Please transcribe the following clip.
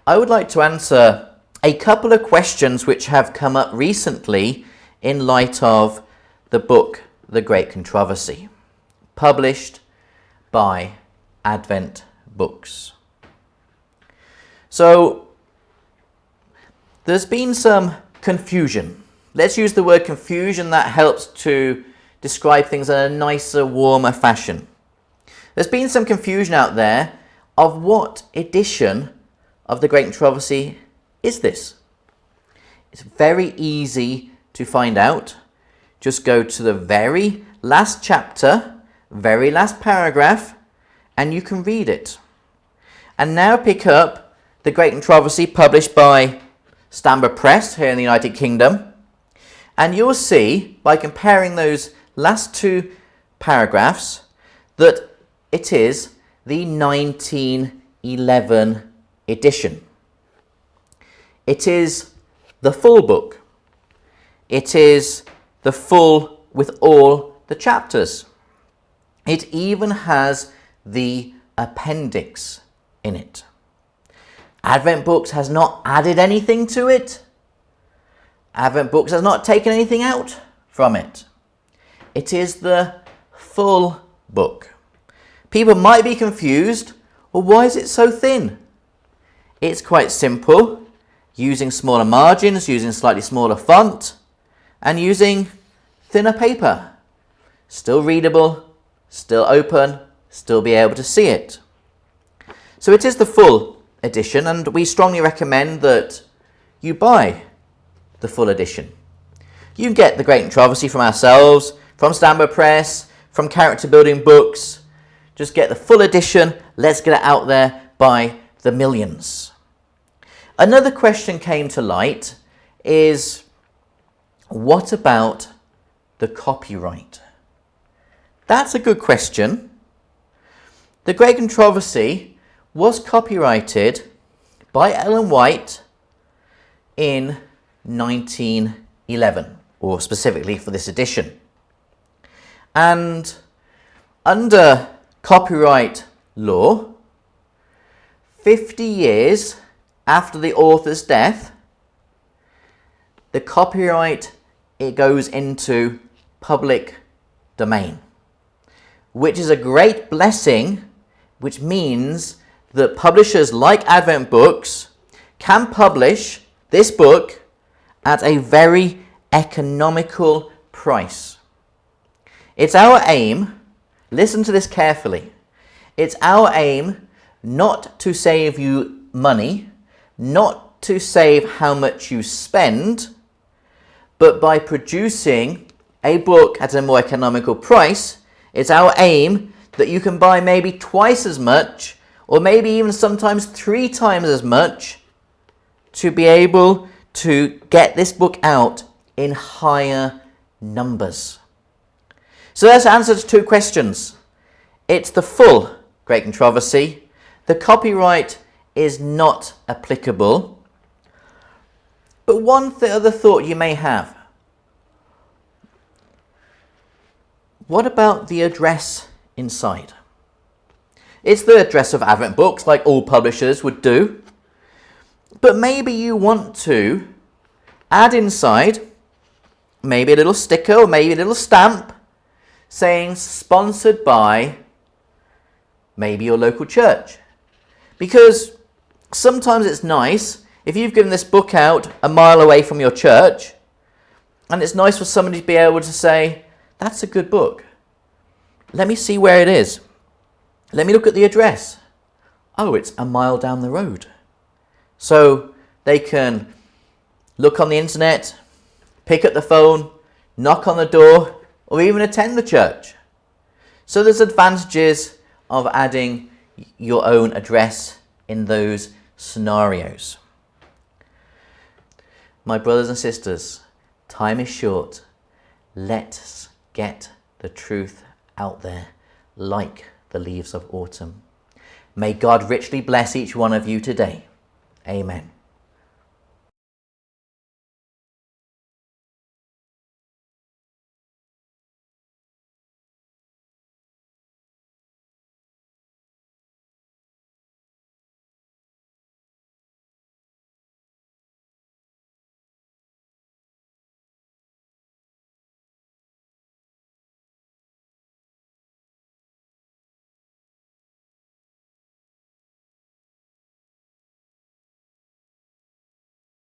I would like to answer a couple of questions which have come up recently in light of the book The Great Controversy, published by Advent Books. So, there's been some confusion. Let's use the word confusion. That helps to describe things in a nicer, warmer fashion. There's been some confusion out there of what edition of The Great Controversy is this. It's very easy to find out. Just go to the very last chapter, very last paragraph, and you can read it. And now pick up The Great Controversy, published by Stanborough Press here in the United Kingdom. And you'll see, by comparing those last two paragraphs, that it is the 1911 edition. It is the full book. It is the full with all the chapters. It even has the appendix in it. Advent Books has not added anything to it. Advent Books has not taken anything out from it. It is the full book. People might be confused. Well, why is it so thin? It's quite simple. Using smaller margins, using slightly smaller font, and using thinner paper. Still readable, still open, still be able to see it. So it is the full edition, and we strongly recommend that you buy the full edition. You can get The Great Controversy from ourselves, from Stanborough Press, from Character Building Books. Just get the full edition. Let's get it out there by the millions. Another question came to light is, what about the copyright? That's a good question. The Great Controversy was copyrighted by Ellen White in 1911, or specifically for this edition. And under copyright law, 50 years after the author's death, the copyright, it goes into public domain, which is a great blessing, which means that publishers like Advent Books can publish this book at a very economical price. It's our aim, listen to this carefully, it's our aim not to save you money, not to save how much you spend, but by producing a book at a more economical price, it's our aim that you can buy maybe twice as much, or maybe even sometimes 3 times as much, to be able to get this book out in higher numbers. So that's the answer to 2 questions. It's the full Great Controversy. The copyright is not applicable. But one other thought you may have. What about the address inside? It's the address of Advent Books, like all publishers would do. But maybe you want to add inside maybe a little sticker or maybe a little stamp saying sponsored by maybe your local church. Because sometimes it's nice if you've given this book out a mile away from your church, and it's nice for somebody to be able to say, that's a good book. Let me see where it is. Let me look at the address. Oh, it's a mile down the road. So they can look on the internet, pick up the phone, knock on the door, or even attend the church. So there's advantages of adding your own address in those scenarios. My brothers and sisters, time is short. Let's get the truth out there like the leaves of autumn. May God richly bless each one of you today. Amen.